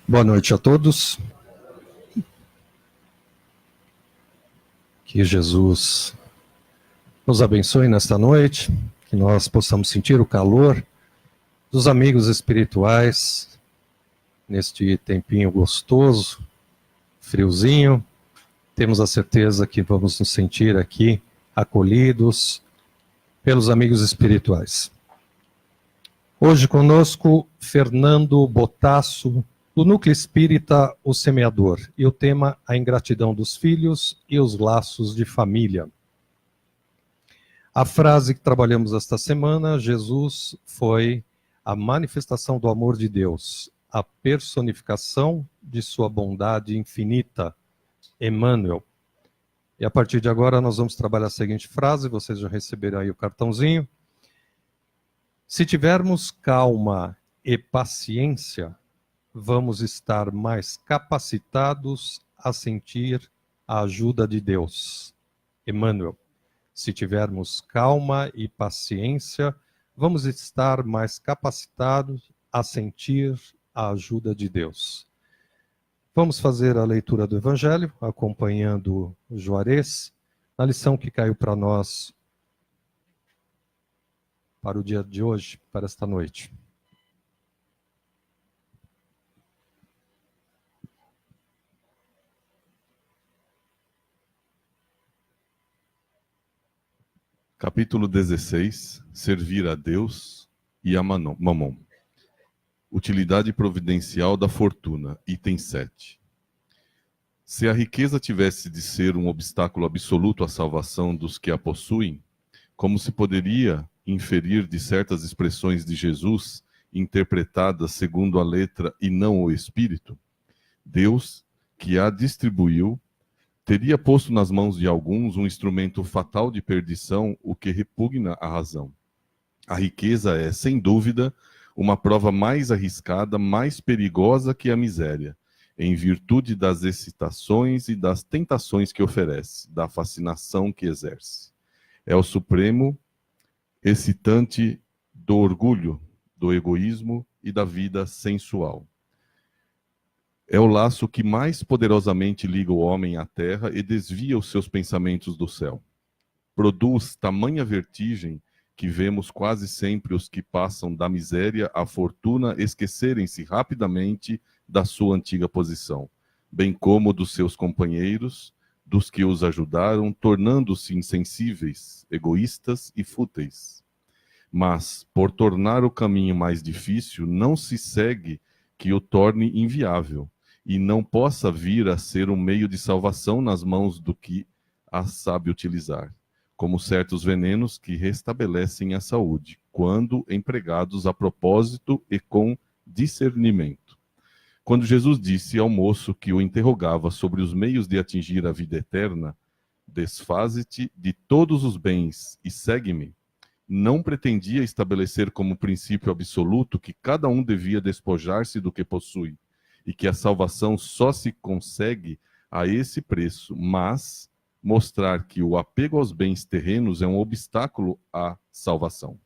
Boa noite a todos. Que Jesus nos abençoe nesta noite, que nós possamos sentir o calor dos amigos espirituais neste tempinho gostoso, friozinho. Temos a certeza que vamos nos sentir aqui acolhidos pelos amigos espirituais. Hoje conosco, Fernando Botasso, do Núcleo Espírita O Semeador, e o tema a ingratidão dos filhos e os laços de família. A frase que trabalhamos esta semana, Jesus foi a manifestação do amor de Deus, a personificação de sua bondade infinita, Emmanuel. E a partir de agora nós vamos trabalhar a seguinte frase, vocês já receberam aí o cartãozinho. Se tivermos calma e paciência, vamos estar mais capacitados a sentir a ajuda de Deus. Emmanuel. Se tivermos calma e paciência, vamos estar mais capacitados a sentir a ajuda de Deus. Vamos fazer a leitura do Evangelho, acompanhando o Juarez, na lição que caiu para nós para o dia de hoje, para esta noite. Capítulo 16, Servir a Deus e a Mamon. Utilidade providencial da fortuna, item 7. Se a riqueza tivesse de ser um obstáculo absoluto à salvação dos que a possuem, como se poderia inferir de certas expressões de Jesus, interpretadas segundo a letra e não o espírito, Deus, que a distribuiu, teria posto nas mãos de alguns um instrumento fatal de perdição, o que repugna a razão. A riqueza é, sem dúvida, uma prova mais arriscada, mais perigosa que a miséria, em virtude das excitações e das tentações que oferece, da fascinação que exerce. É o supremo excitante do orgulho, do egoísmo e da vida sensual. É o laço que mais poderosamente liga o homem à terra e desvia os seus pensamentos do céu. Produz tamanha vertigem que vemos quase sempre os que passam da miséria à fortuna esquecerem-se rapidamente da sua antiga posição, bem como dos seus companheiros, dos que os ajudaram, tornando-se insensíveis, egoístas e fúteis. Mas, por tornar o caminho mais difícil, não se segue que o torne inviável, e não possa vir a ser um meio de salvação nas mãos do que a sabe utilizar, como certos venenos que restabelecem a saúde, quando empregados a propósito e com discernimento. Quando Jesus disse ao moço que o interrogava sobre os meios de atingir a vida eterna, desfaze-te de todos os bens e segue-me, não pretendia estabelecer como princípio absoluto que cada um devia despojar-se do que possui, e que a salvação só se consegue a esse preço, mas mostrar que o apego aos bens terrenos é um obstáculo à salvação.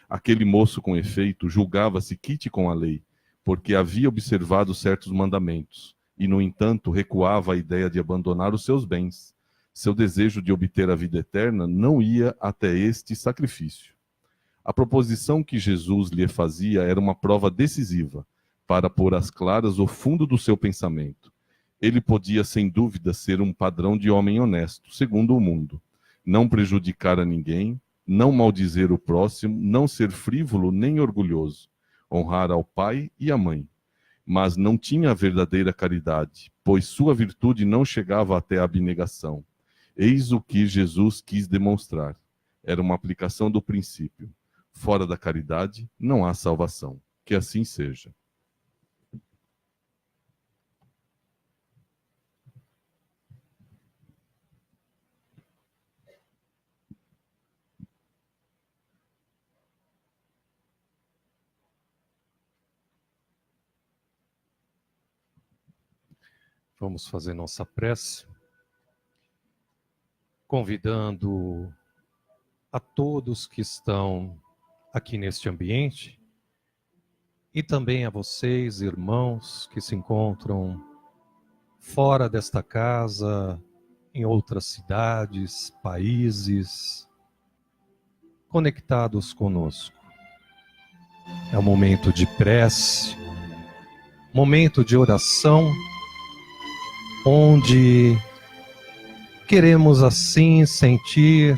Aquele moço, com efeito, julgava-se quite com a lei, porque havia observado certos mandamentos, e, no entanto, recuava à ideia de abandonar os seus bens. Seu desejo de obter a vida eterna não ia até este sacrifício. A proposição que Jesus lhe fazia era uma prova decisiva, para pôr às claras o fundo do seu pensamento. Ele podia, sem dúvida, ser um padrão de homem honesto, segundo o mundo. Não prejudicar a ninguém, não maldizer o próximo, não ser frívolo nem orgulhoso, honrar ao pai e à mãe. Mas não tinha a verdadeira caridade, pois sua virtude não chegava até a abnegação. Eis o que Jesus quis demonstrar. Era uma aplicação do princípio. Fora da caridade não há salvação. Que assim seja. Vamos fazer nossa prece, convidando a todos que estão aqui neste ambiente e também a vocês, irmãos, que se encontram fora desta casa, em outras cidades, países, conectados conosco. É um momento de prece, momento de oração, onde queremos assim sentir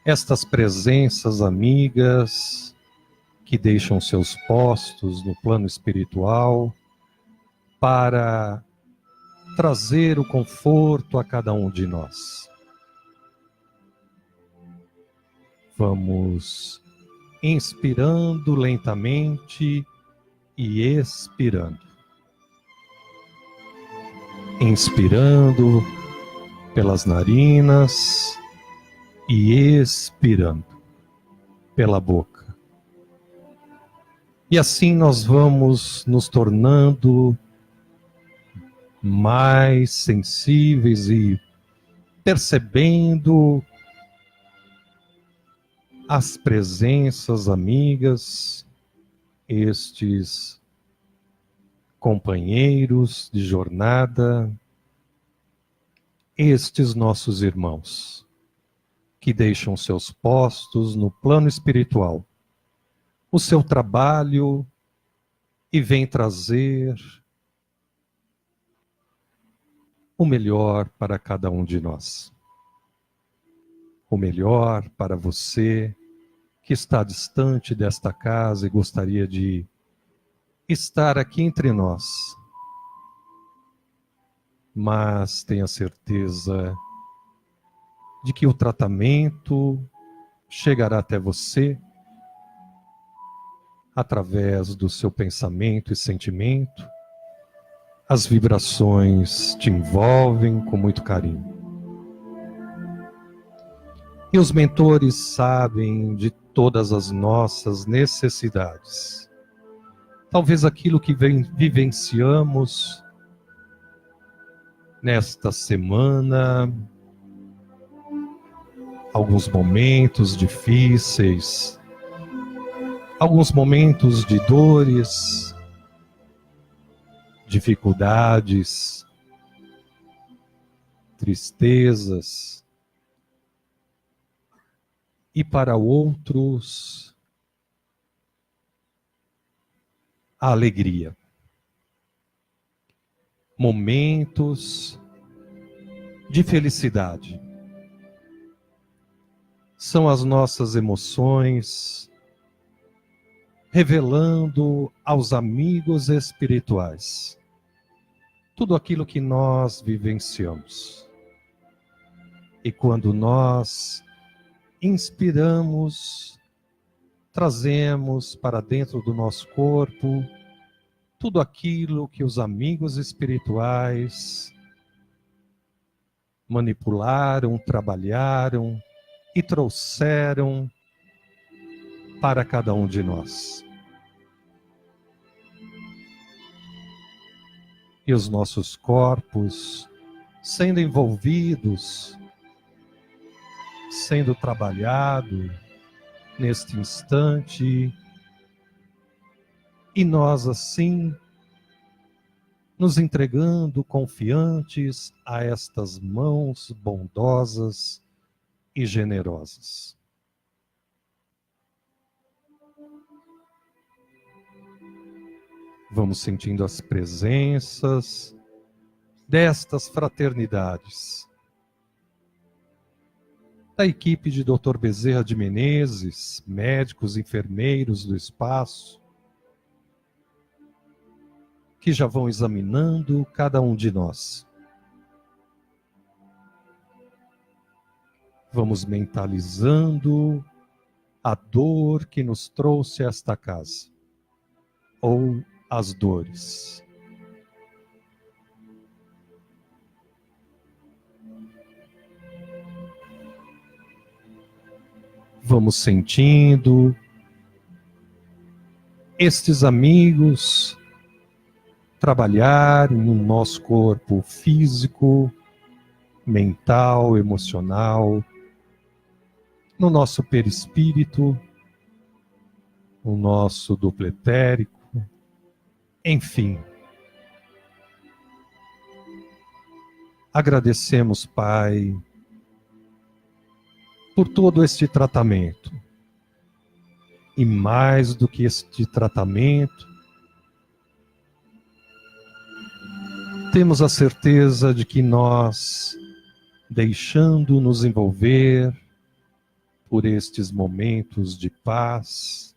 estas presenças amigas que deixam seus postos no plano espiritual para trazer o conforto a cada um de nós. Vamos inspirando lentamente e expirando. Inspirando pelas narinas e expirando pela boca. E assim nós vamos nos tornando mais sensíveis e percebendo as presenças amigas, estes companheiros de jornada, estes nossos irmãos, que deixam seus postos no plano espiritual, o seu trabalho, e vêm trazer o melhor para cada um de nós. O melhor para você que está distante desta casa e gostaria de estar aqui entre nós. Mas tenha certeza de que o tratamento chegará até você através do seu pensamento e sentimento. As vibrações te envolvem com muito carinho. E os mentores sabem de todas as nossas necessidades. Talvez aquilo que vivenciamos nesta semana, alguns momentos difíceis, alguns momentos de dores, dificuldades, tristezas, e para outros, a alegria. Momentos de felicidade. São as nossas emoções revelando aos amigos espirituais tudo aquilo que nós vivenciamos. E quando nós inspiramos, trazemos para dentro do nosso corpo tudo aquilo que os amigos espirituais manipularam, trabalharam e trouxeram para cada um de nós. E os nossos corpos sendo envolvidos, sendo trabalhado neste instante, e nós assim nos entregando confiantes a estas mãos bondosas e generosas. Vamos sentindo as presenças destas fraternidades, da equipe de Dr. Bezerra de Menezes, médicos, enfermeiros do espaço, que já vão examinando cada um de nós. Vamos mentalizando a dor que nos trouxe a esta casa, ou as dores. Vamos sentindo estes amigos trabalhar no nosso corpo físico, mental, emocional, no nosso perispírito, o nosso dupletérico, enfim. Agradecemos, Pai, por todo este tratamento. E mais do que este tratamento, temos a certeza de que nós, deixando nos envolver por estes momentos de paz,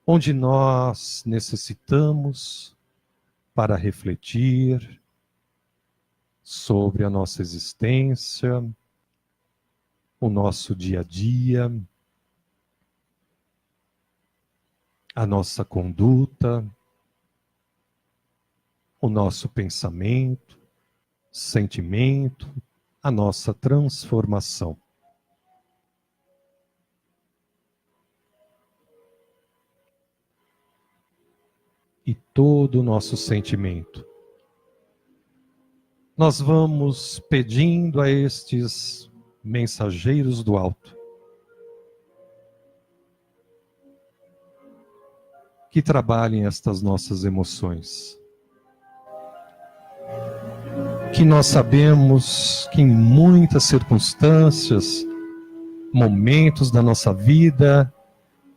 onde nós necessitamos para refletir sobre a nossa existência, o nosso dia a dia, a nossa conduta, o nosso pensamento, sentimento, a nossa transformação. E todo o nosso sentimento. Nós vamos pedindo a estes mensageiros do alto que trabalhem estas nossas emoções. Que nós sabemos que em muitas circunstâncias, momentos da nossa vida,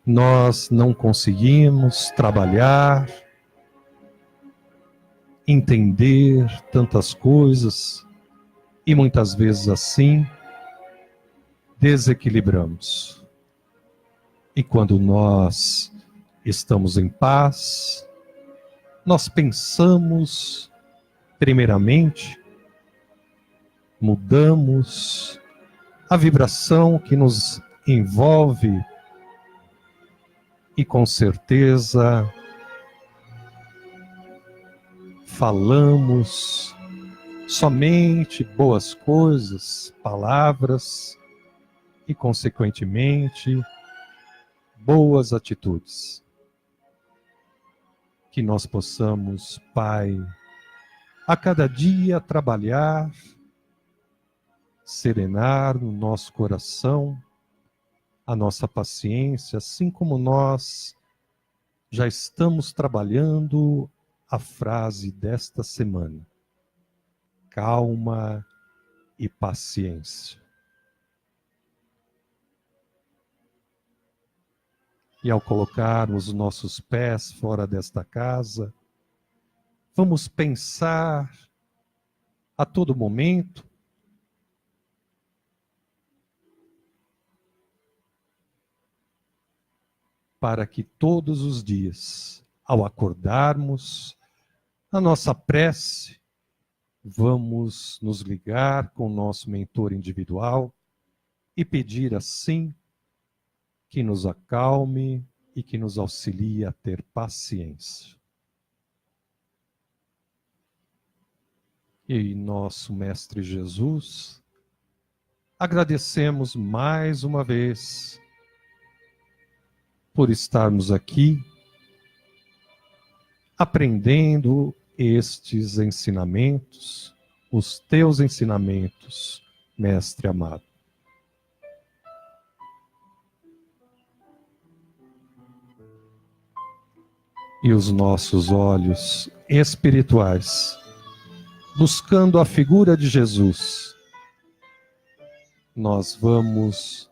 nós não conseguimos trabalhar, entender tantas coisas e muitas vezes assim desequilibramos. E quando nós estamos em paz, nós pensamos primeiramente, mudamos a vibração que nos envolve e com certeza falamos somente boas coisas, palavras e consequentemente boas atitudes. Que nós possamos, Pai, a cada dia trabalhar, serenar no nosso coração a nossa paciência, assim como nós já estamos trabalhando a frase desta semana: calma e paciência. E ao colocarmos os nossos pés fora desta casa, vamos pensar a todo momento para que todos os dias, ao acordarmos, a nossa prece, vamos nos ligar com o nosso mentor individual e pedir assim que nos acalme e que nos auxilie a ter paciência. E nosso Mestre Jesus, agradecemos mais uma vez por estarmos aqui aprendendo estes ensinamentos, os teus ensinamentos, Mestre amado. E os nossos olhos espirituais, buscando a figura de Jesus, nós vamos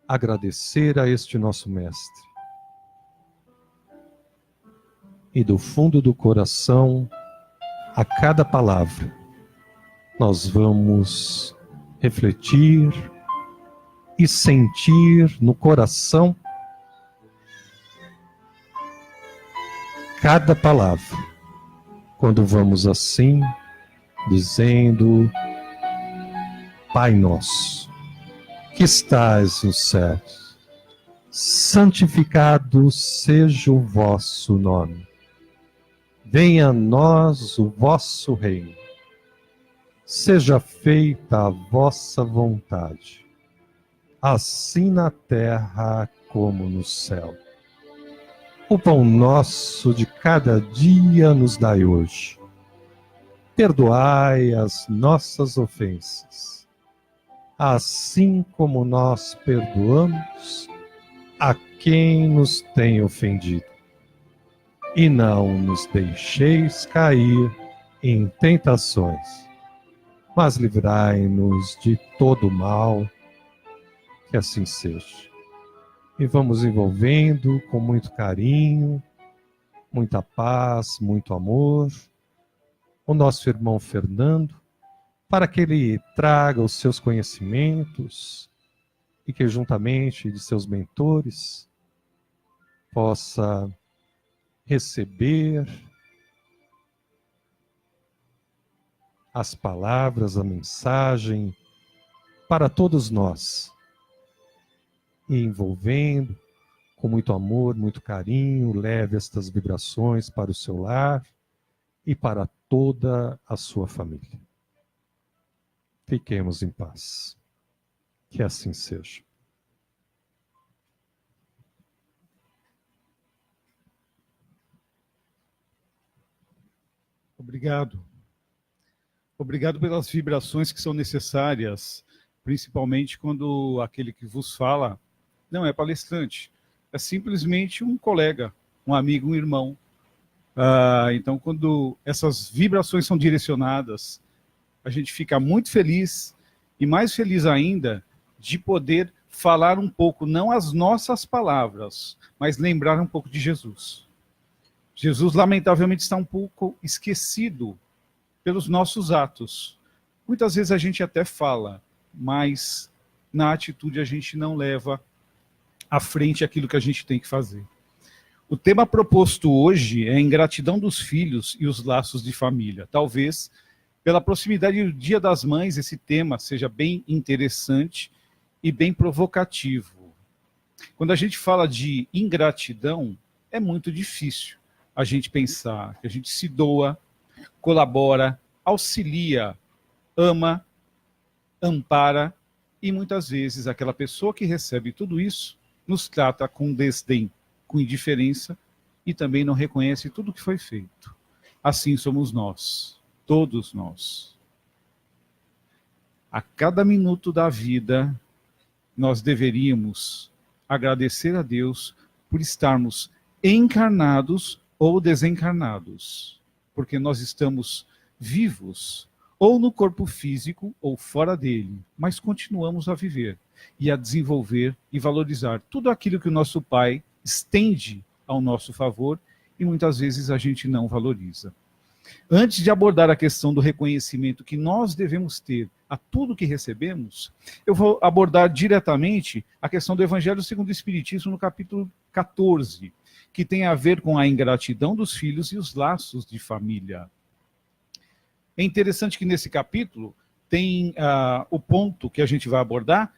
agradecer a este nosso Mestre. E do fundo do coração, a cada palavra, nós vamos refletir e sentir no coração cada palavra, quando vamos assim, dizendo: Pai nosso, que estás nos céus, santificado seja o vosso nome. Venha a nós o vosso reino. Seja feita a vossa vontade, assim na terra como no céu. O pão nosso de cada dia nos dai hoje. Perdoai as nossas ofensas, assim como nós perdoamos a quem nos tem ofendido. E não nos deixeis cair em tentações, mas livrai-nos de todo mal, que assim seja. E vamos envolvendo com muito carinho, muita paz, muito amor, o nosso irmão Fernando, para que ele traga os seus conhecimentos e que juntamente de seus mentores possa receber as palavras, a mensagem para todos nós, e envolvendo com muito amor, muito carinho, leve estas vibrações para o seu lar e para toda a sua família. Fiquemos em paz. Que assim seja. Obrigado. Obrigado pelas vibrações que são necessárias, principalmente quando aquele que vos fala não é palestrante, é simplesmente um colega, um amigo, um irmão. Então, quando essas vibrações são direcionadas, a gente fica muito feliz, e mais feliz ainda de poder falar um pouco, não as nossas palavras, mas lembrar um pouco de Jesus. Jesus, lamentavelmente, está um pouco esquecido pelos nossos atos. Muitas vezes a gente até fala, mas na atitude a gente não leva à frente aquilo que a gente tem que fazer. O tema proposto hoje é a ingratidão dos filhos e os laços de família. Talvez, pela proximidade do Dia das Mães, esse tema seja bem interessante e bem provocativo. Quando a gente fala de ingratidão, é muito difícil a gente pensar que a gente se doa, colabora, auxilia, ama, ampara, e muitas vezes aquela pessoa que recebe tudo isso nos trata com desdém, com indiferença, e também não reconhece tudo que foi feito. Assim somos nós, todos nós. A cada minuto da vida, nós deveríamos agradecer a Deus por estarmos encarnados ou desencarnados, porque nós estamos vivos, ou no corpo físico ou fora dele, mas continuamos a viver e a desenvolver e valorizar tudo aquilo que o nosso Pai estende ao nosso favor e muitas vezes a gente não valoriza. Antes de abordar a questão do reconhecimento que nós devemos ter a tudo que recebemos, eu vou abordar diretamente a questão do Evangelho segundo o Espiritismo no capítulo 14, que tem a ver com a ingratidão dos filhos e os laços de família. É interessante que nesse capítulo tem o ponto que a gente vai abordar,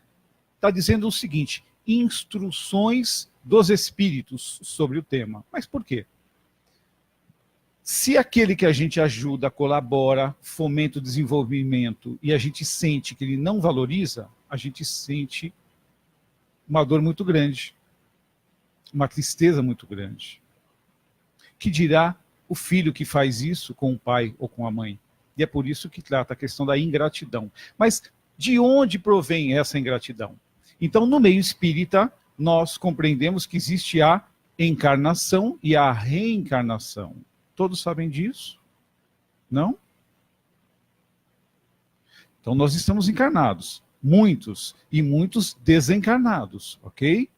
está dizendo o seguinte: instruções dos espíritos sobre o tema. Mas por quê? Se aquele que a gente ajuda, colabora, fomenta o desenvolvimento e a gente sente que ele não valoriza, a gente sente uma dor muito grande, uma tristeza muito grande. Que dirá o filho que faz isso com o pai ou com a mãe? E é por isso que trata a questão da ingratidão. Mas de onde provém essa ingratidão? Então, no meio espírita, nós compreendemos que existe a encarnação e a reencarnação. Todos sabem disso? Não? Então, nós estamos encarnados. Muitos. E muitos desencarnados. Ok?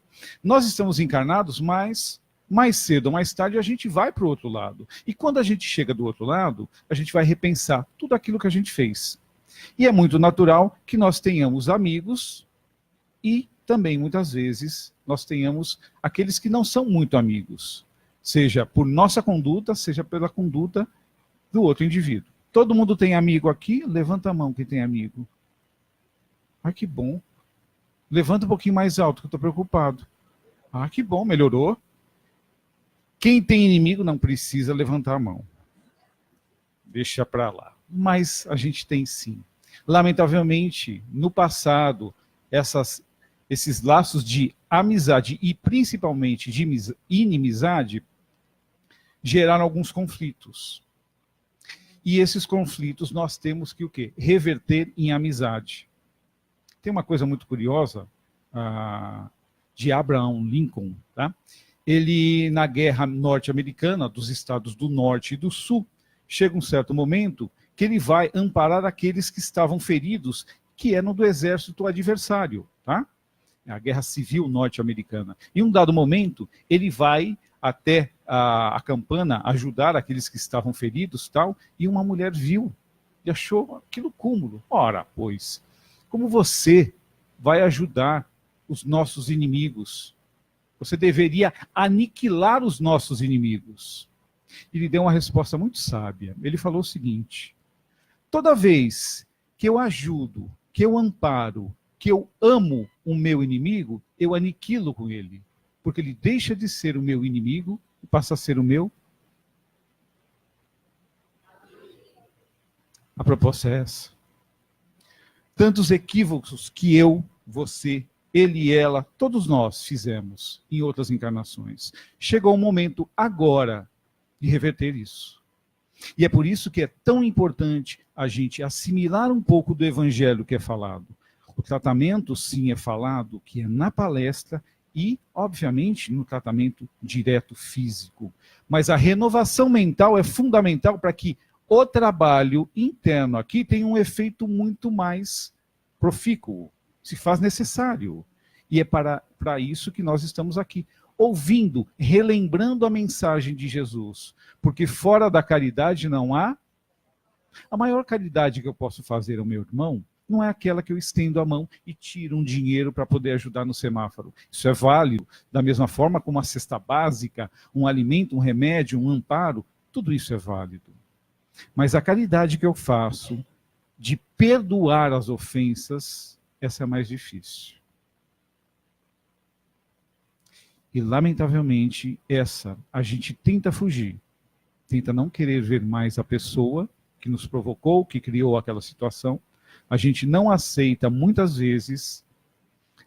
Nós estamos encarnados, mas mais cedo ou mais tarde a gente vai para o outro lado. E quando a gente chega do outro lado, a gente vai repensar tudo aquilo que a gente fez. E é muito natural que nós tenhamos amigos e também, muitas vezes, nós tenhamos aqueles que não são muito amigos. Seja por nossa conduta, seja pela conduta do outro indivíduo. Todo mundo tem amigo aqui? Levanta a mão quem tem amigo. Ah, que bom. Levanta um pouquinho mais alto, que eu estou preocupado. Ah, que bom, melhorou. Quem tem inimigo não precisa levantar a mão. Deixa para lá. Mas a gente tem sim. Lamentavelmente, no passado, esses laços de amizade e principalmente de inimizade geraram alguns conflitos. E esses conflitos nós temos que o quê? Reverter em amizade. Tem uma coisa muito curiosa, de Abraham Lincoln, tá? Ele, na guerra norte-americana, dos estados do norte e do sul, chega um certo momento que ele vai amparar aqueles que estavam feridos, que eram do exército adversário, tá? A guerra civil norte-americana. Em um dado momento, ele vai até a campana ajudar aqueles que estavam feridos, tal, e uma mulher viu e achou aquilo cúmulo. Ora, pois, como você vai ajudar os nossos inimigos? Você deveria aniquilar os nossos inimigos. Ele deu uma resposta muito sábia. Ele falou o seguinte: toda vez que eu ajudo, que eu amparo, que eu amo o meu inimigo, eu aniquilo com ele. Porque ele deixa de ser o meu inimigo e passa a ser o meu. A proposta é essa. Tantos equívocos que eu, você, ele e ela, todos nós fizemos em outras encarnações. Chegou o momento agora de reverter isso. E é por isso que é tão importante a gente assimilar um pouco do evangelho que é falado. O tratamento, sim, é falado, que é na palestra e, obviamente, no tratamento direto físico. Mas a renovação mental é fundamental para que o trabalho interno aqui tenha um efeito muito mais profícuo, se faz necessário. E é para isso que nós estamos aqui, ouvindo, relembrando a mensagem de Jesus. Porque fora da caridade não há. A maior caridade que eu posso fazer ao meu irmão não é aquela que eu estendo a mão e tiro um dinheiro para poder ajudar no semáforo. Isso é válido, da mesma forma como uma cesta básica, um alimento, um remédio, um amparo, tudo isso é válido. Mas a caridade que eu faço de perdoar as ofensas, essa é a mais difícil. E, lamentavelmente, essa a gente tenta fugir. Tenta não querer ver mais a pessoa que nos provocou, que criou aquela situação. A gente não aceita, muitas vezes,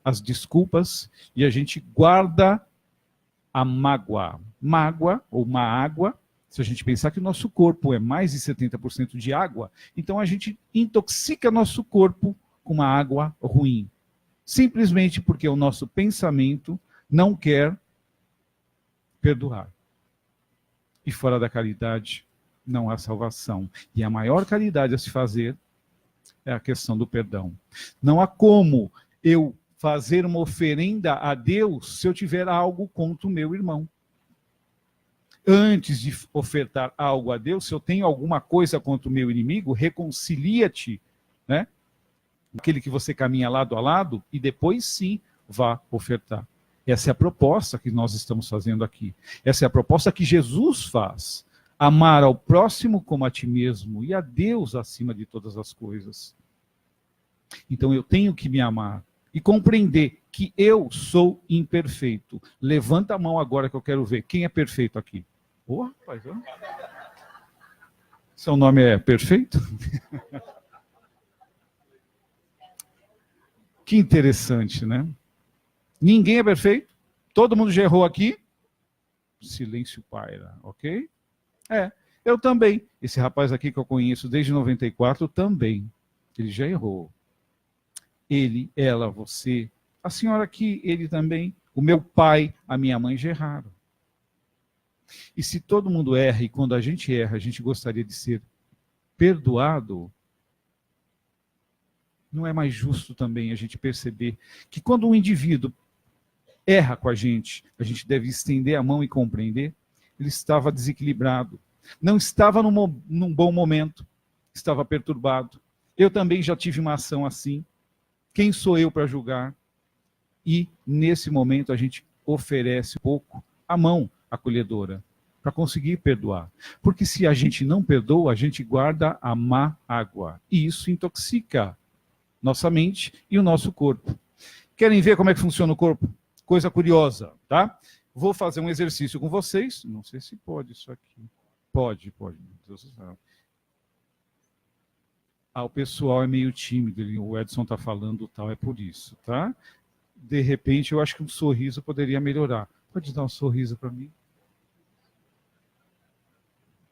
as desculpas e a gente guarda a mágoa. Mágoa, ou má água, se a gente pensar que o nosso corpo é mais de 70% de água, então a gente intoxica nosso corpo com uma água ruim. Simplesmente porque o nosso pensamento não quer perdoar. E fora da caridade não há salvação. E a maior caridade a se fazer é a questão do perdão. Não há como eu fazer uma oferenda a Deus se eu tiver algo contra o meu irmão. Antes de ofertar algo a Deus, se eu tenho alguma coisa contra o meu inimigo, reconcilia-te, né? Aquele que você caminha lado a lado, e depois sim vá ofertar. Essa é a proposta que nós estamos fazendo aqui. Essa é a proposta que Jesus faz. Amar ao próximo como a ti mesmo e a Deus acima de todas as coisas. Então eu tenho que me amar e compreender que eu sou imperfeito. Levanta a mão agora que eu quero ver quem é perfeito aqui. Ô, rapaz, ó. Seu nome é perfeito? Que interessante, né? Ninguém é perfeito? Todo mundo já errou aqui? Silêncio paira, ok? Eu também. Esse rapaz aqui que eu conheço desde 94 também. Ele já errou. Ele, ela, você, a senhora aqui, ele também, o meu pai, a minha mãe já erraram. E se todo mundo erra, e quando a gente erra, a gente gostaria de ser perdoado, não é mais justo também a gente perceber que quando um indivíduo erra com a gente deve estender a mão e compreender, ele estava desequilibrado, não estava num bom momento, estava perturbado. Eu também já tive uma ação assim. Quem sou eu para julgar? E, nesse momento, a gente oferece um pouco a mão acolhedora para conseguir perdoar. Porque se a gente não perdoa, a gente guarda a má água. E isso intoxica nossa mente e o nosso corpo. Querem ver como é que funciona o corpo? Coisa curiosa, tá? Vou fazer um exercício com vocês. Não sei se pode isso aqui. Pode. Deus sabe. O pessoal é meio tímido, o Edson está falando tal, é por isso, tá? De repente, eu acho que um sorriso poderia melhorar. Pode dar um sorriso para mim?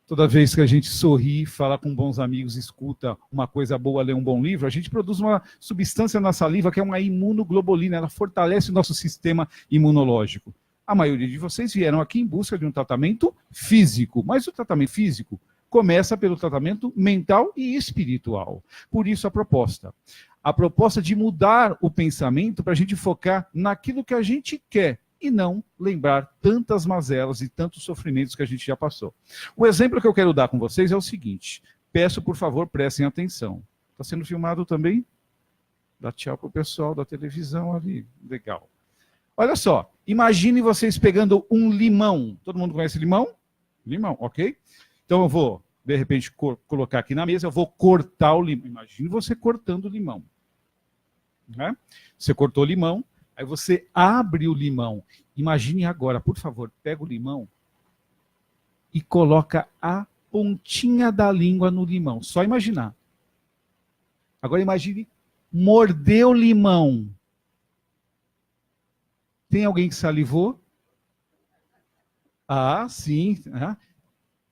Toda vez que a gente sorri, fala com bons amigos, escuta uma coisa boa, lê um bom livro, a gente produz uma substância na saliva que é uma imunoglobulina, ela fortalece o nosso sistema imunológico. A maioria de vocês vieram aqui em busca de um tratamento físico, mas o tratamento físico começa pelo tratamento mental e espiritual. Por isso a proposta de mudar o pensamento para a gente focar naquilo que a gente quer e não lembrar tantas mazelas e tantos sofrimentos que a gente já passou. O exemplo que eu quero dar com vocês é o seguinte, peço por favor, prestem atenção. Está sendo filmado também? Dá tchau para o pessoal da televisão ali, legal. Olha só, imagine vocês pegando um limão. Todo mundo conhece limão? Limão, ok? Então eu vou, de repente, colocar aqui na mesa, eu vou cortar o limão. Imagine você cortando o limão. Né? Você cortou o limão, aí você abre o limão. Imagine agora, por favor, pega o limão e coloca a pontinha da língua no limão. Só imaginar. Agora imagine morder o limão. Tem alguém que salivou? Ah, sim.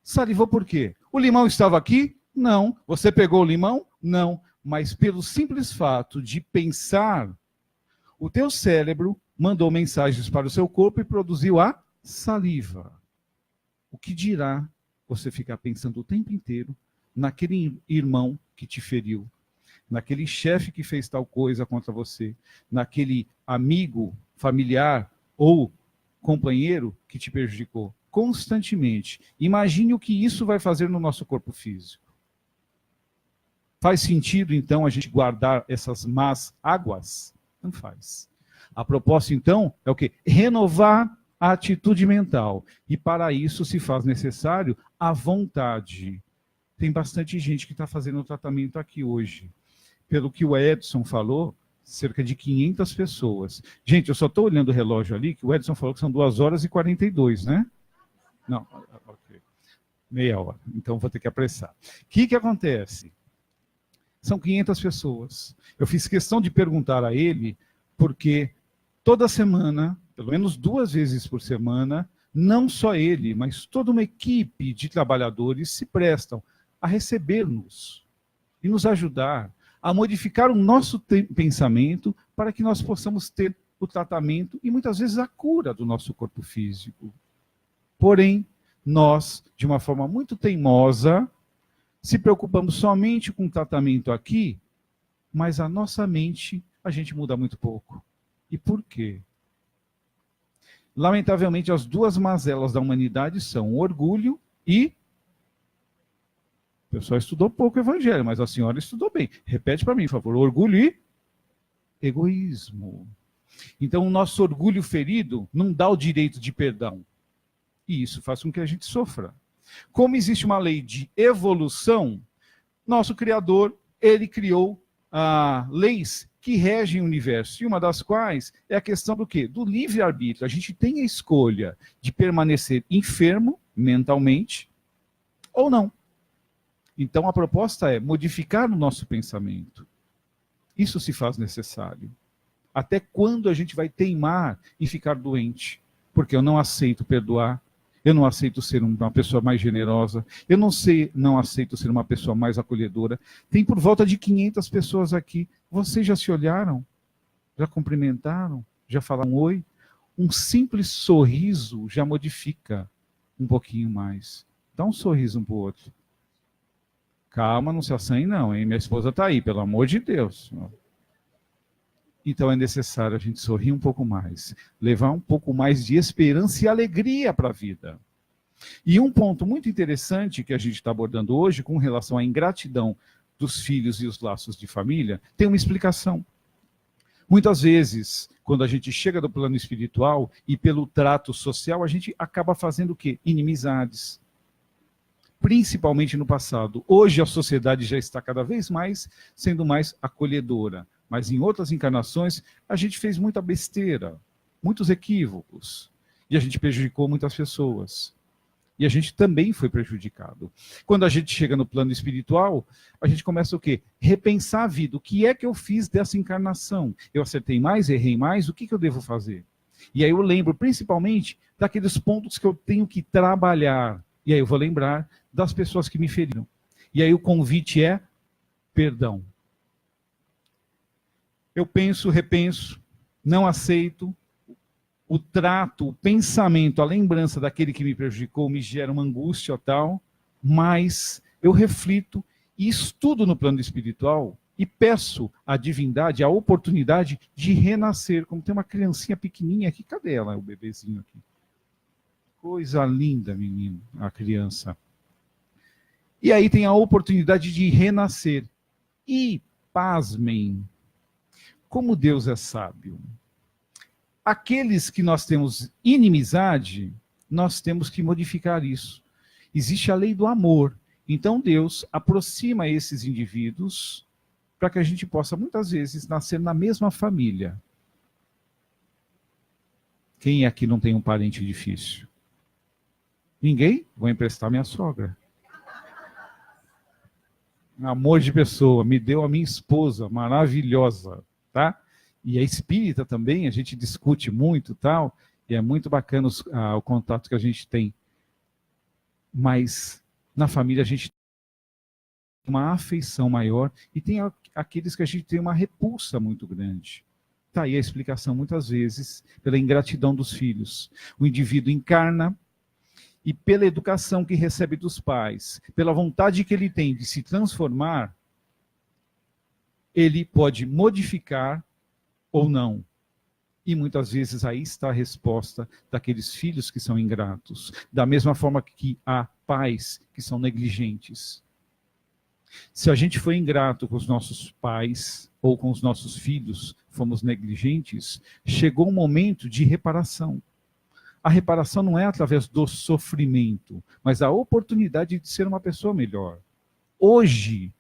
Salivou por quê? O limão estava aqui? Não. Você pegou o limão? Não. Mas pelo simples fato de pensar, o teu cérebro mandou mensagens para o seu corpo e produziu a saliva. O que dirá você ficar pensando o tempo inteiro naquele irmão que te feriu, naquele chefe que fez tal coisa contra você, naquele amigo, familiar ou companheiro que te prejudicou constantemente. Imagine o que isso vai fazer no nosso corpo físico. Faz sentido, então, a gente guardar essas más águas? Não faz. A proposta, então, é o quê? Renovar a atitude mental. E para isso se faz necessário a vontade. Tem bastante gente que está fazendo o tratamento aqui hoje. Pelo que o Edson falou, cerca de 500 pessoas. Gente, eu só estou olhando o relógio ali, que o Edson falou que são 2h42, né? Não, ok. Meia hora. Então vou ter que apressar. O que acontece? São 500 pessoas. Eu fiz questão de perguntar a ele, porque toda semana, pelo menos 2 vezes por semana, não só ele, mas toda uma equipe de trabalhadores se prestam a receber-nos e nos ajudar a modificar o nosso pensamento para que nós possamos ter o tratamento e muitas vezes a cura do nosso corpo físico. Porém, nós, de uma forma muito teimosa, se preocupamos somente com o tratamento aqui, mas a nossa mente, a gente muda muito pouco. E por quê? Lamentavelmente, as 2 mazelas da humanidade são o orgulho e... O pessoal estudou pouco o evangelho, mas a senhora estudou bem. Repete para mim, por favor. Orgulho e egoísmo. Então, o nosso orgulho ferido não dá o direito de perdão. E isso faz com que a gente sofra. Como existe uma lei de evolução, nosso Criador, ele criou leis que regem o universo. E uma das quais é a questão do quê? Do livre-arbítrio. A gente tem a escolha de permanecer enfermo mentalmente ou não. Então a proposta é modificar o nosso pensamento. Isso se faz necessário. Até quando a gente vai teimar em ficar doente? Porque eu não aceito perdoar, eu não aceito ser uma pessoa mais generosa, eu não aceito ser uma pessoa mais acolhedora. Tem por volta de 500 pessoas aqui. Vocês já se olharam? Já cumprimentaram? Já falaram oi? Um simples sorriso já modifica um pouquinho mais. Dá um sorriso um para o outro. Calma, não se assanhe não, hein? Minha esposa está aí, pelo amor de Deus. Então é necessário a gente sorrir um pouco mais, levar um pouco mais de esperança e alegria para a vida. E um ponto muito interessante que a gente está abordando hoje, com relação à ingratidão dos filhos e os laços de família, tem uma explicação. Muitas vezes, quando a gente chega do plano espiritual e pelo trato social, a gente acaba fazendo o quê? Inimizades. Principalmente no passado. Hoje a sociedade já está cada vez mais sendo mais acolhedora. Mas em outras encarnações, a gente fez muita besteira, muitos equívocos. E a gente prejudicou muitas pessoas. E a gente também foi prejudicado. Quando a gente chega no plano espiritual, a gente começa o quê? Repensar a vida. O que é que eu fiz dessa encarnação? Eu acertei mais, errei mais, o que eu devo fazer? E aí eu lembro principalmente daqueles pontos que eu tenho que trabalhar. E aí eu vou lembrar das pessoas que me feriram. E aí o convite é perdão. Eu penso, repenso, não aceito, o trato, o pensamento, a lembrança daquele que me prejudicou me gera uma angústia tal, mas eu reflito e estudo no plano espiritual e peço à divindade a oportunidade de renascer, como tem uma criancinha pequenininha aqui, cadê ela, o bebezinho aqui? Coisa linda, menino, a criança. E aí tem a oportunidade de renascer. E, pasmem, como Deus é sábio. Aqueles que nós temos inimizade, nós temos que modificar isso. Existe a lei do amor. Então Deus aproxima esses indivíduos para que a gente possa, muitas vezes, nascer na mesma família. Quem aqui não tem um parente difícil? Ninguém? Vou emprestar minha sogra. Amor de pessoa, me deu a minha esposa, maravilhosa, tá? E é espírita também, a gente discute muito tal, e é muito bacana o contato que a gente tem. Mas na família a gente tem uma afeição maior e tem aqueles que a gente tem uma repulsa muito grande. Está aí a explicação, muitas vezes, pela ingratidão dos filhos. O indivíduo encarna e pela educação que recebe dos pais, pela vontade que ele tem de se transformar, ele pode modificar ou não. E muitas vezes aí está a resposta daqueles filhos que são ingratos. Da mesma forma que há pais que são negligentes. Se a gente foi ingrato com os nossos pais ou com os nossos filhos, fomos negligentes, chegou um momento de reparação. A reparação não é através do sofrimento, mas a oportunidade de ser uma pessoa melhor. Hoje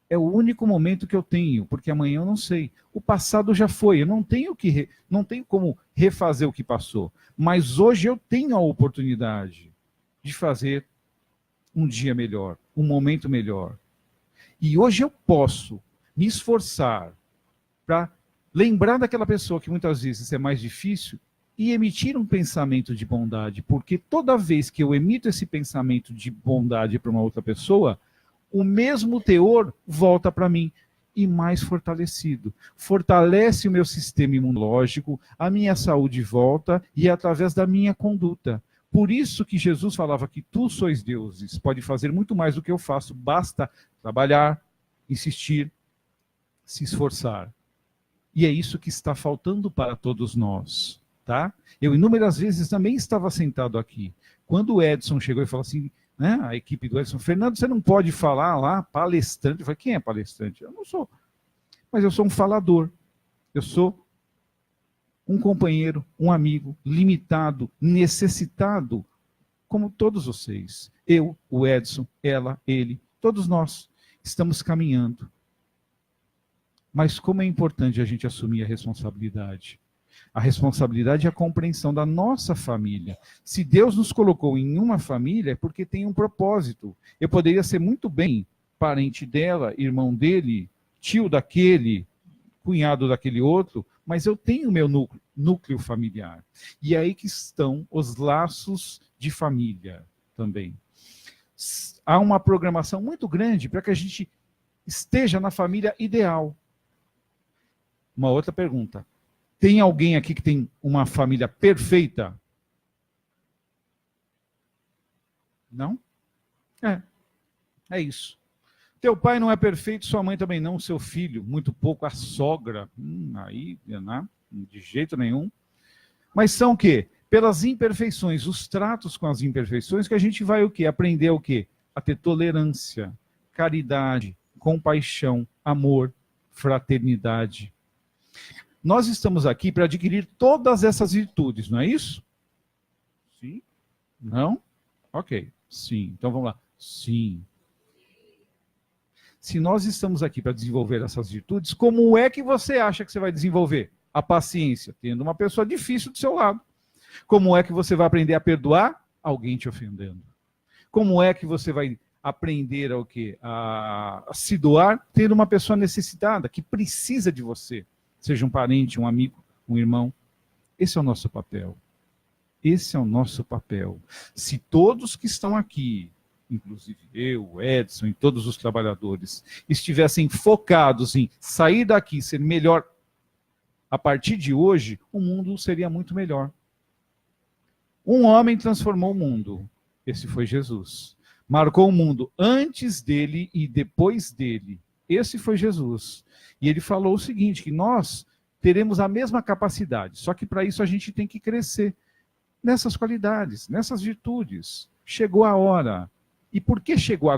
é o único momento que eu tenho, porque amanhã eu não sei. O passado já foi, eu não tenho como refazer o que passou. Mas hoje eu tenho a oportunidade de fazer um dia melhor, um momento melhor. E hoje eu posso me esforçar para lembrar daquela pessoa que muitas vezes é mais difícil e emitir um pensamento de bondade, porque toda vez que eu emito esse pensamento de bondade para uma outra pessoa, o mesmo teor volta para mim e mais fortalecido. Fortalece o meu sistema imunológico, a minha saúde volta e é através da minha conduta. Por isso que Jesus falava que tu sois deuses, pode fazer muito mais do que eu faço, basta trabalhar, insistir, se esforçar. E é isso que está faltando para todos nós. Tá? Eu inúmeras vezes também estava sentado aqui. Quando o Edson chegou e falou assim, né, a equipe do Edson, Fernando, você não pode falar lá, palestrante. Eu falei, quem é palestrante? Eu não sou. Mas eu sou um falador. Eu sou um companheiro, um amigo, limitado, necessitado, como todos vocês. Eu, o Edson, ela, ele, todos nós estamos caminhando. Mas como é importante a gente assumir a responsabilidade. A responsabilidade é a compreensão da nossa família. Se Deus nos colocou em uma família, é porque tem um propósito. Eu poderia ser muito bem parente dela, irmão dele, tio daquele, cunhado daquele outro, mas eu tenho o meu núcleo familiar. E é aí que estão os laços de família também. Há uma programação muito grande para que a gente esteja na família ideal. Uma outra pergunta. Tem alguém aqui que tem uma família perfeita? Não? É isso. Teu pai não é perfeito, sua mãe também não, seu filho, muito pouco, a sogra, aí, não, de jeito nenhum. Mas são o quê? Pelas imperfeições, os tratos com as imperfeições, que a gente vai o quê? Aprender o quê? A ter tolerância, caridade, compaixão, amor, fraternidade. Nós estamos aqui para adquirir todas essas virtudes, não é isso? Sim? Não? Ok. Sim. Então vamos lá. Sim. Se nós estamos aqui para desenvolver essas virtudes, como é que você acha que você vai desenvolver? A paciência, tendo uma pessoa difícil do seu lado. Como é que você vai aprender a perdoar? Alguém te ofendendo. Como é que você vai aprender a, o quê? A se doar, tendo uma pessoa necessitada, que precisa de você? Seja um parente, um amigo, um irmão. Esse é o nosso papel. Esse é o nosso papel. Se todos que estão aqui inclusive eu, o Edson e todos os trabalhadores, estivessem focados em sair daqui, ser melhor a partir de hoje, o mundo seria muito melhor. Um homem transformou o mundo. Esse foi Jesus. Marcou o mundo antes dele e depois dele. Esse foi Jesus. E ele falou o seguinte, que nós teremos a mesma capacidade, só que para isso a gente tem que crescer nessas qualidades, nessas virtudes. Chegou a hora. E por que chegou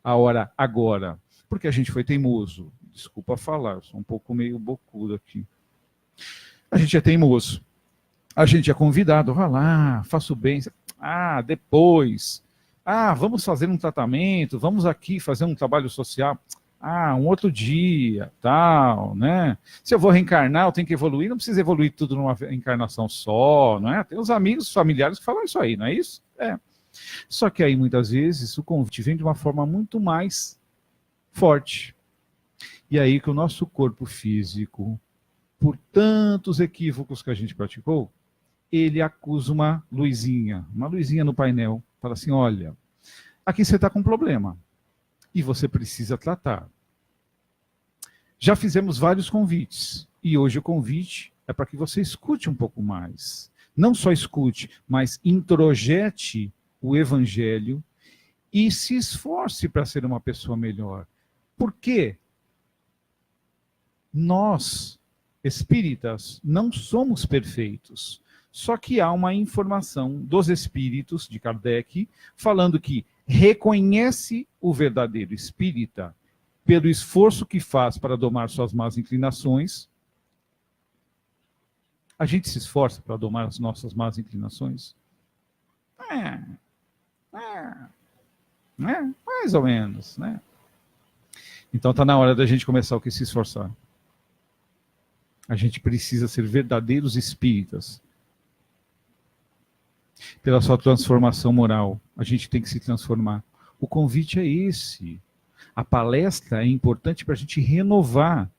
a hora agora? Porque a gente foi teimoso. Desculpa falar, eu sou um pouco meio bocudo aqui. A gente é teimoso. A gente é convidado, vá lá, faça o bem. Ah, depois. Ah, vamos fazer um tratamento, vamos aqui fazer um trabalho social. Ah, um outro dia, tal, né? Se eu vou reencarnar, eu tenho que evoluir, não precisa evoluir tudo numa encarnação só, não é? Tem os amigos, familiares que falam isso aí, não é isso? É. Só que aí, muitas vezes, o convite vem de uma forma muito mais forte. E aí que o nosso corpo físico, por tantos equívocos que a gente praticou, ele acusa uma luzinha no painel, fala assim, olha, aqui você está com um problema e você precisa tratar. Já fizemos vários convites e hoje o convite é para que você escute um pouco mais. Não só escute, mas introjete o evangelho e se esforce para ser uma pessoa melhor. Por quê? Nós, espíritas, não somos perfeitos. Só que há uma informação dos espíritos de Kardec falando que reconhece o verdadeiro espírita pelo esforço que faz para domar suas más inclinações. A gente se esforça para domar as nossas más inclinações? Mais ou menos, né? Então está na hora da gente começar o que se esforçar. A gente precisa ser verdadeiros espíritas. Pela sua transformação moral, a gente tem que se transformar. O convite é esse. A palestra é importante para a gente renovar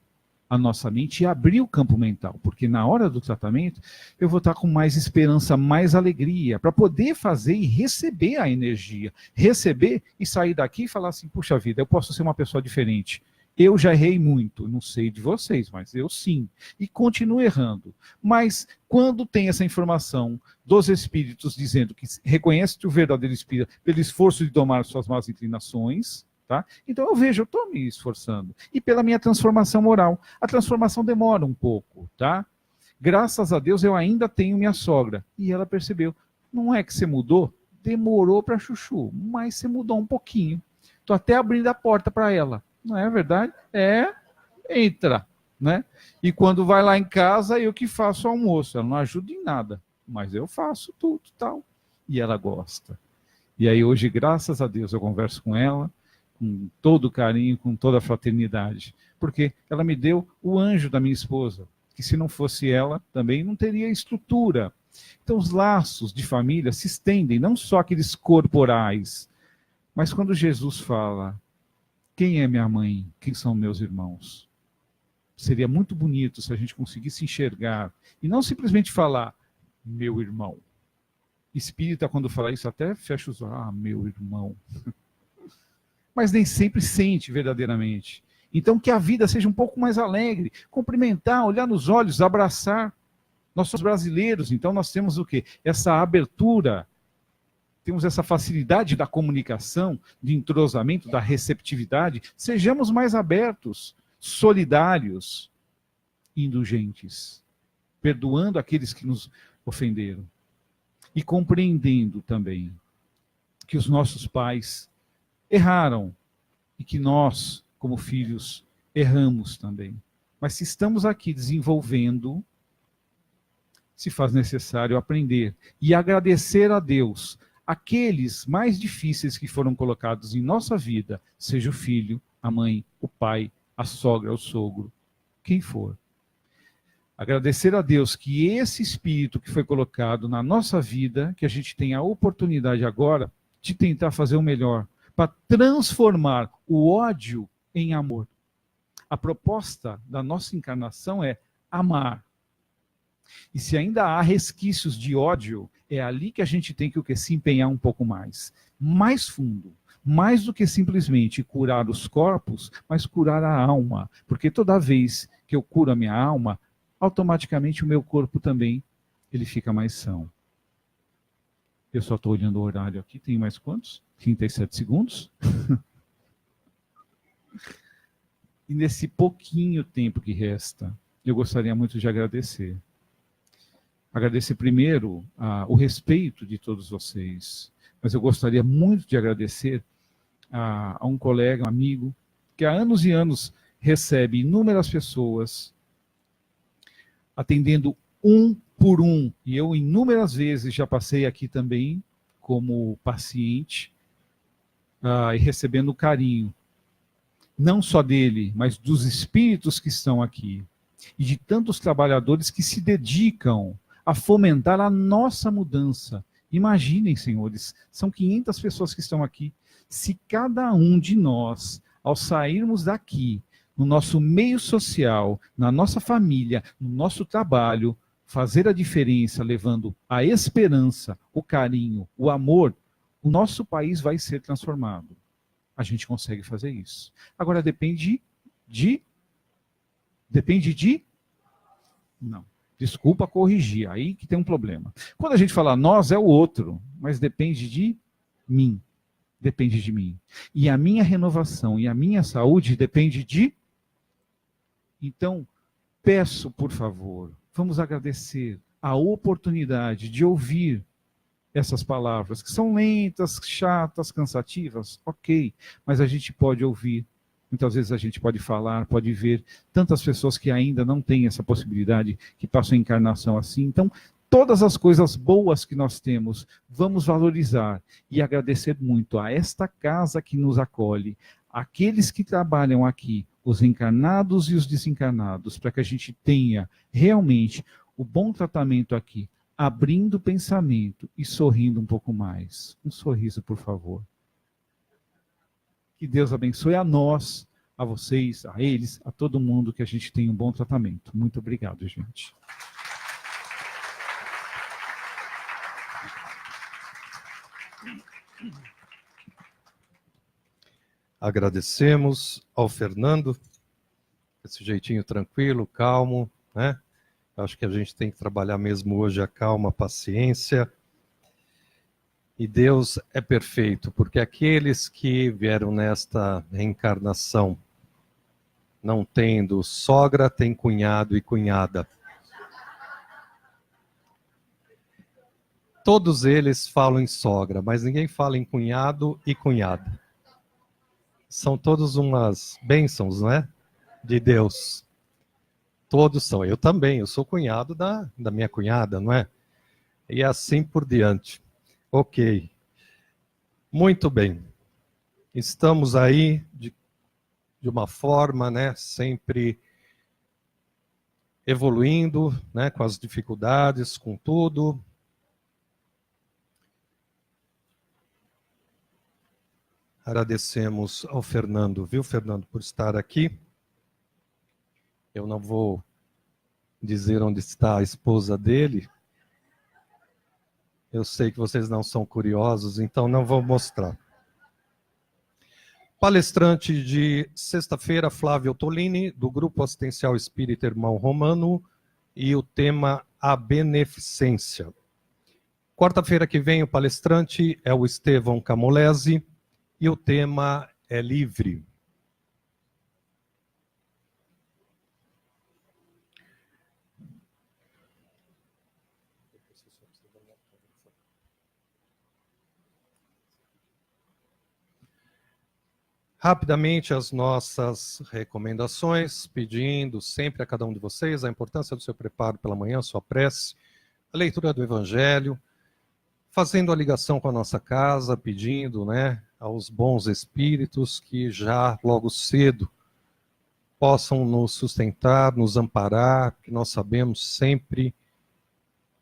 a nossa mente e abrir o campo mental, porque na hora do tratamento eu vou estar com mais esperança, mais alegria, para poder fazer e receber a energia. Receber e sair daqui e falar assim, puxa vida, eu posso ser uma pessoa diferente. Eu já errei muito, não sei de vocês, mas eu sim. E continuo errando. Mas quando tem essa informação dos espíritos dizendo que reconhece o verdadeiro espírito pelo esforço de domar suas más inclinações, tá? Então eu vejo, eu estou me esforçando. E pela minha transformação moral. A transformação demora um pouco, tá? Graças a Deus eu ainda tenho minha sogra. E ela percebeu, não é que você mudou? Demorou para chuchu, mas você mudou um pouquinho. Estou até abrindo a porta para ela. Não é verdade? Entra, né? E quando vai lá em casa, eu que faço o almoço. Ela não ajuda em nada, mas eu faço tudo, tal. E ela gosta. E aí hoje, graças a Deus, eu converso com ela, com todo carinho, com toda a fraternidade. Porque ela me deu o anjo da minha esposa, que se não fosse ela, também não teria estrutura. Então os laços de família se estendem, não só aqueles corporais, mas quando Jesus fala, quem é minha mãe? Quem são meus irmãos? Seria muito bonito se a gente conseguisse enxergar e não simplesmente falar, meu irmão. Espírita, quando fala isso, até fecha os olhos, meu irmão. Mas nem sempre sente verdadeiramente. Então, que a vida seja um pouco mais alegre, cumprimentar, olhar nos olhos, abraçar. Nós somos brasileiros, então nós temos o quê? Essa abertura. Temos essa facilidade da comunicação, de entrosamento, da receptividade. Sejamos mais abertos, solidários, indulgentes, perdoando aqueles que nos ofenderam. E compreendendo também que os nossos pais erraram e que nós, como filhos, erramos também. Mas se estamos aqui desenvolvendo, se faz necessário aprender e agradecer a Deus aqueles mais difíceis que foram colocados em nossa vida, seja o filho, a mãe, o pai, a sogra, o sogro, quem for. Agradecer a Deus que esse espírito que foi colocado na nossa vida, que a gente tem a oportunidade agora de tentar fazer o melhor, para transformar o ódio em amor. A proposta da nossa encarnação é amar. E se ainda há resquícios de ódio, é ali que a gente tem que se empenhar um pouco mais. mais fundo, mais do que simplesmente curar os corpos, mas curar a alma. Porque toda vez que eu curo a minha alma, automaticamente o meu corpo também ele fica mais são. Eu só estou olhando o horário aqui, tem mais quantos? 37 segundos? E nesse pouquinho tempo que resta, eu gostaria muito de agradecer. Agradecer primeiro o respeito de todos vocês, mas eu gostaria muito de agradecer a um colega, um amigo, que há anos e anos recebe inúmeras pessoas, atendendo um por um, e eu inúmeras vezes já passei aqui também como paciente, e recebendo carinho, não só dele, mas dos espíritos que estão aqui, e de tantos trabalhadores que se dedicam a fomentar a nossa mudança. Imaginem, senhores, são 500 pessoas que estão aqui. Se cada um de nós, ao sairmos daqui, no nosso meio social, na nossa família, no nosso trabalho, fazer a diferença, levando a esperança, o carinho, o amor, o nosso país vai ser transformado. A gente consegue fazer isso. Agora depende de... Não. Desculpa corrigir, aí que tem um problema. Quando a gente fala nós, é o outro, mas depende de mim. Depende de mim. E a minha renovação e a minha saúde depende de... Então, peço, por favor, vamos agradecer a oportunidade de ouvir essas palavras, que são lentas, chatas, cansativas, ok, mas a gente pode ouvir. Muitas vezes a gente pode falar, pode ver tantas pessoas que ainda não têm essa possibilidade, que passam a encarnação assim. Então, todas as coisas boas que nós temos, vamos valorizar e agradecer muito a esta casa que nos acolhe, aqueles que trabalham aqui, os encarnados e os desencarnados, para que a gente tenha realmente o bom tratamento aqui, abrindo o pensamento e sorrindo um pouco mais. Um sorriso, por favor. Que Deus abençoe a nós, a vocês, a eles, a todo mundo, que a gente tenha um bom tratamento. Muito obrigado, gente. Agradecemos ao Fernando, esse jeitinho tranquilo, calmo, né? Acho que a gente tem que trabalhar mesmo hoje a calma, a paciência. E Deus é perfeito, porque aqueles que vieram nesta reencarnação, não tendo sogra, tem cunhado e cunhada. Todos eles falam em sogra, mas ninguém fala em cunhado e cunhada. São todos umas bênçãos, não é? De Deus. Todos são. Eu também, eu sou cunhado da minha cunhada, não é? E assim por diante. Ok. Muito bem. Estamos aí de uma forma, né, sempre evoluindo, né, com as dificuldades, com tudo. Agradecemos ao Fernando, viu, Fernando, por estar aqui. Eu não vou dizer onde está a esposa dele. Eu sei que vocês não são curiosos, então não vou mostrar. Palestrante de sexta-feira, Flávio Tolini, do Grupo Assistencial Espírita Irmão Romano, e o tema A Beneficência. Quarta-feira que vem, o palestrante é o Estevão Camolese, e o tema é livre. Rapidamente, as nossas recomendações, pedindo sempre a cada um de vocês a importância do seu preparo pela manhã, sua prece, a leitura do Evangelho, fazendo a ligação com a nossa casa, pedindo, né, aos bons espíritos que já logo cedo possam nos sustentar, nos amparar, que nós sabemos sempre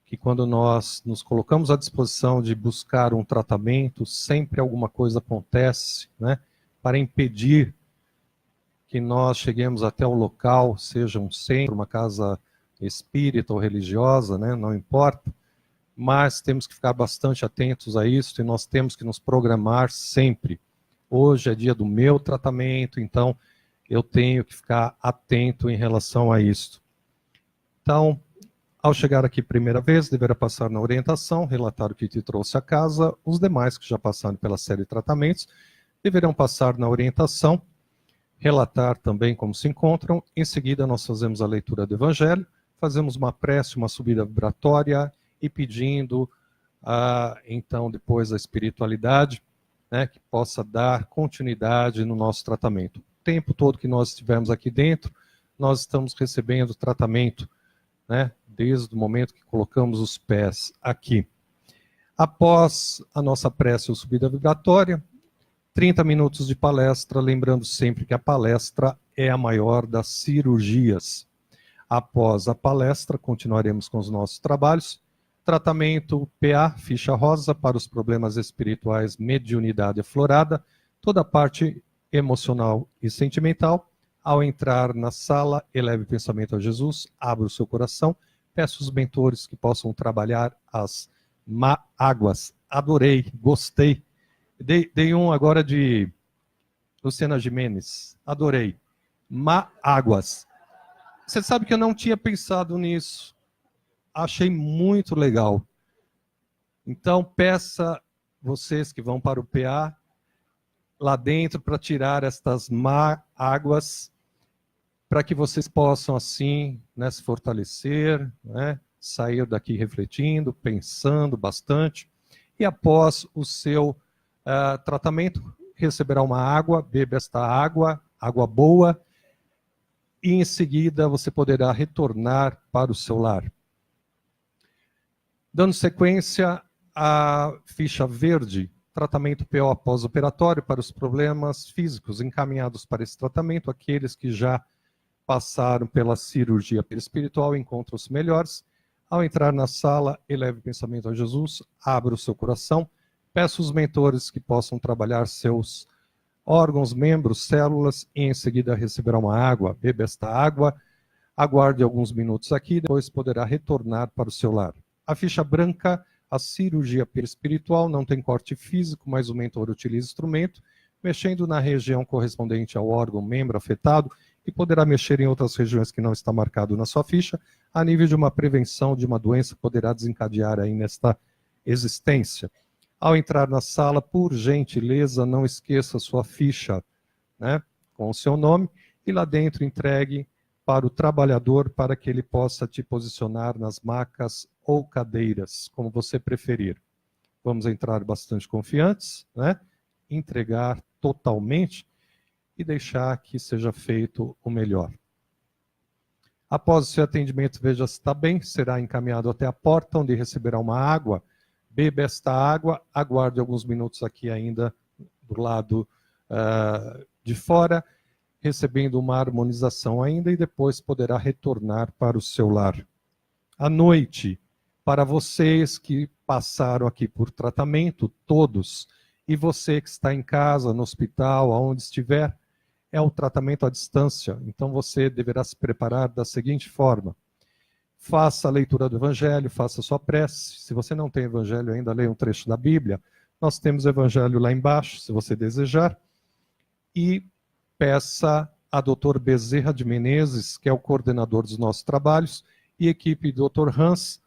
que quando nós nos colocamos à disposição de buscar um tratamento, sempre alguma coisa acontece, né, para impedir que nós cheguemos até o local, seja um centro, uma casa espírita ou religiosa, né, não importa, mas temos que ficar bastante atentos a isso e nós temos que nos programar sempre. Hoje é dia do meu tratamento, então eu tenho que ficar atento em relação a isso. Então, ao chegar aqui primeira vez, deverá passar na orientação, relatar o que te trouxe a casa. Os demais que já passaram pela série de tratamentos deverão passar na orientação, relatar também como se encontram. Em seguida, nós fazemos a leitura do Evangelho, fazemos uma prece, uma subida vibratória e pedindo, então, depois a espiritualidade, né, que possa dar continuidade no nosso tratamento. O tempo todo que nós estivermos aqui dentro, nós estamos recebendo tratamento, né, desde o momento que colocamos os pés aqui. Após a nossa prece ou subida vibratória, 30 minutos de palestra, lembrando sempre que a palestra é a maior das cirurgias. Após a palestra, continuaremos com os nossos trabalhos. Tratamento PA, ficha rosa, para os problemas espirituais, mediunidade aflorada, toda a parte emocional e sentimental. Ao entrar na sala, eleve o pensamento a Jesus, abra o seu coração, peça os mentores que possam trabalhar as águas. Adorei, gostei. Dei um agora de Luciana Gimenez. Adorei. Águas. Você sabe que eu não tinha pensado nisso. Achei muito legal. Então, peça vocês que vão para o PA lá dentro para tirar estas águas, para que vocês possam, assim, né, se fortalecer, né, sair daqui refletindo, pensando bastante. E após o seu tratamento, receberá uma água, beba esta água, água boa, e em seguida você poderá retornar para o seu lar. Dando sequência à ficha verde, tratamento PO pós-operatório para os problemas físicos, encaminhados para esse tratamento, aqueles que já passaram pela cirurgia perispiritual encontram-se melhores. Ao entrar na sala, eleve o pensamento a Jesus, abra o seu coração, peça os mentores que possam trabalhar seus órgãos, membros, células, e em seguida receberá uma água. Beba esta água, aguarde alguns minutos aqui, depois poderá retornar para o seu lar. A ficha branca, a cirurgia perispiritual, não tem corte físico, mas o mentor utiliza instrumento, mexendo na região correspondente ao órgão, membro afetado, e poderá mexer em outras regiões que não está marcado na sua ficha, a nível de uma prevenção de uma doença que poderá desencadear aí nesta existência. Ao entrar na sala, por gentileza, não esqueça sua ficha, né, com o seu nome, e lá dentro entregue para o trabalhador para que ele possa te posicionar nas macas ou cadeiras, como você preferir. Vamos entrar bastante confiantes, né, entregar totalmente e deixar que seja feito o melhor. Após o seu atendimento, veja se está bem, será encaminhado até a porta, onde receberá uma água. Beba esta água, aguarde alguns minutos aqui ainda do lado de fora, recebendo uma harmonização ainda, e depois poderá retornar para o seu lar. À noite, para vocês que passaram aqui por tratamento, todos, e você que está em casa, no hospital, aonde estiver, é o tratamento à distância. Então você deverá se preparar da seguinte forma: faça a leitura do Evangelho, faça a sua prece. Se você não tem Evangelho ainda, leia um trecho da Bíblia. Nós temos o Evangelho lá embaixo, se você desejar. E peça a Dr. Bezerra de Menezes, que é o coordenador dos nossos trabalhos, e equipe do Dr. Hans,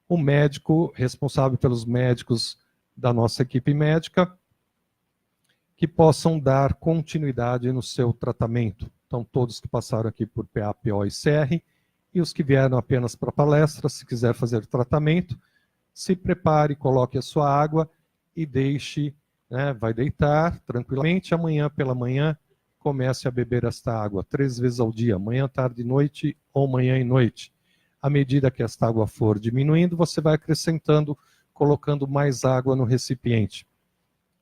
o médico responsável pelos médicos da nossa equipe médica, que possam dar continuidade no seu tratamento. Então, todos que passaram aqui por PA, PO e CR, e os que vieram apenas para palestra, se quiser fazer tratamento, se prepare, coloque a sua água e deixe, né, vai deitar tranquilamente. Amanhã pela manhã, comece a beber esta água 3 vezes ao dia, manhã, tarde e noite, ou manhã e noite. À medida que esta água for diminuindo, você vai acrescentando, colocando mais água no recipiente.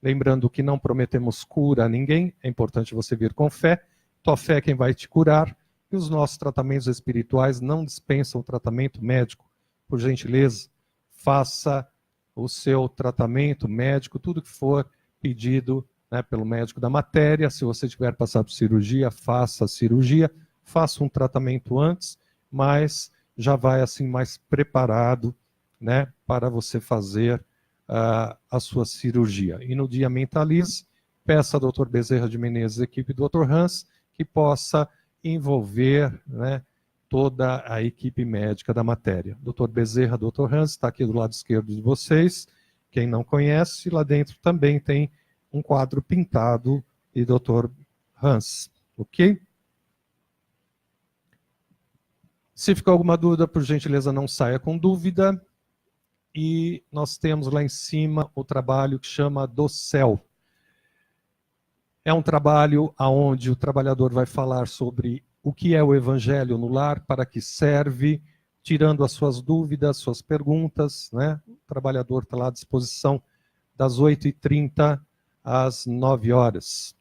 Lembrando que não prometemos cura a ninguém, é importante você vir com fé. Tua fé é quem vai te curar. E os nossos tratamentos espirituais não dispensam tratamento médico. Por gentileza, faça o seu tratamento médico, tudo que for pedido, né, pelo médico da matéria. Se você tiver passado por cirurgia, faça a cirurgia, faça um tratamento antes, mas já vai assim mais preparado né, para você fazer a sua cirurgia. E no dia Mentalize, peça ao Dr. Bezerra de Menezes, equipe do Dr. Hans, que possa envolver, né, toda a equipe médica da matéria. Dr. Bezerra, Dr. Hans, está aqui do lado esquerdo de vocês. Quem não conhece, lá dentro também tem um quadro pintado de Dr. Hans, ok? Se ficar alguma dúvida, por gentileza, não saia com dúvida. E nós temos lá em cima o trabalho que chama Do Céu. É um trabalho onde o trabalhador vai falar sobre o que é o Evangelho no lar, para que serve, tirando as suas dúvidas, suas perguntas, né? O trabalhador está lá à disposição das 8h30 às 9 horas.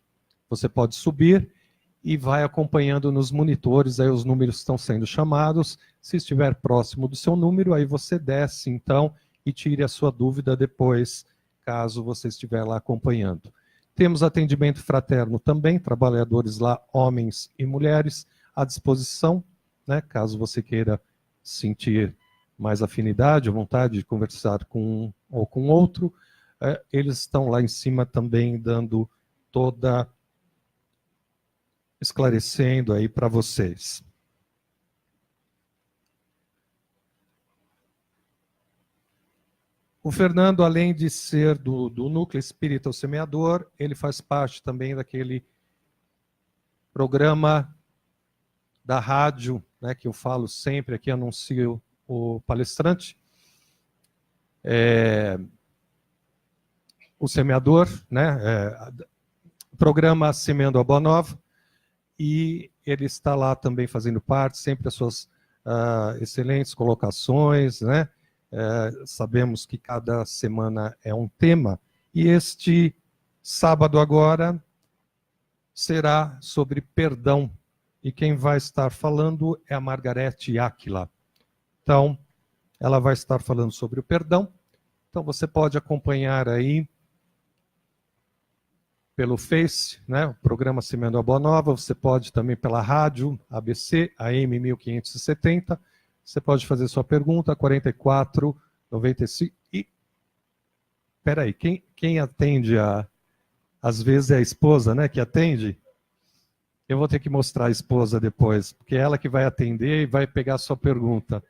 Você pode subir e vai acompanhando nos monitores, aí os números estão sendo chamados. Se estiver próximo do seu número, aí você desce, então, e tire a sua dúvida depois, caso você estiver lá acompanhando. Temos atendimento fraterno também, trabalhadores lá, homens e mulheres, à disposição, né, caso você queira sentir mais afinidade, vontade de conversar com um ou com outro, eles estão lá em cima também dando toda, esclarecendo aí para vocês. O Fernando, além de ser do Núcleo Espírita o Semeador, ele faz parte também daquele programa da rádio, né, que eu falo sempre, aqui anuncio o palestrante, o Semeador, né, programa Semeando a Boa Nova, e ele está lá também fazendo parte, sempre as suas excelentes colocações, né? Sabemos que cada semana é um tema, e este sábado agora será sobre perdão, e quem vai estar falando é a Margarete Áquila. Então, ela vai estar falando sobre o perdão. Então, você pode acompanhar aí pelo Face, né, o programa Semeando a Boa Nova. Você pode também pela rádio ABC, AM 1570. Você pode fazer sua pergunta, 4495. E, peraí, quem atende às vezes é a esposa, né, que atende? Eu vou ter que mostrar a esposa depois, porque é ela que vai atender e vai pegar a sua pergunta.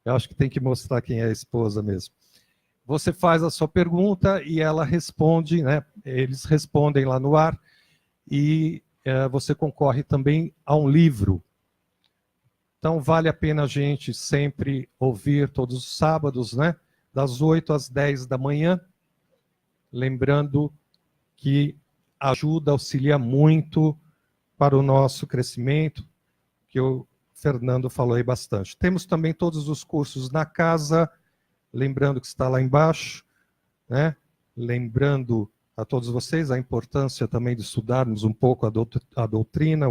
Eu acho que tem que mostrar quem é a esposa mesmo. Você faz a sua pergunta e ela responde, né? Eles respondem lá no ar, e você concorre também a um livro. Então, vale a pena a gente sempre ouvir todos os sábados, né? Das 8 às 10 da manhã. Lembrando que ajuda, auxilia muito para o nosso crescimento, que o Fernando falou aí bastante. Temos também todos os cursos na casa, lembrando que está lá embaixo, né? Lembrando a todos vocês a importância também de estudarmos um pouco a doutrina,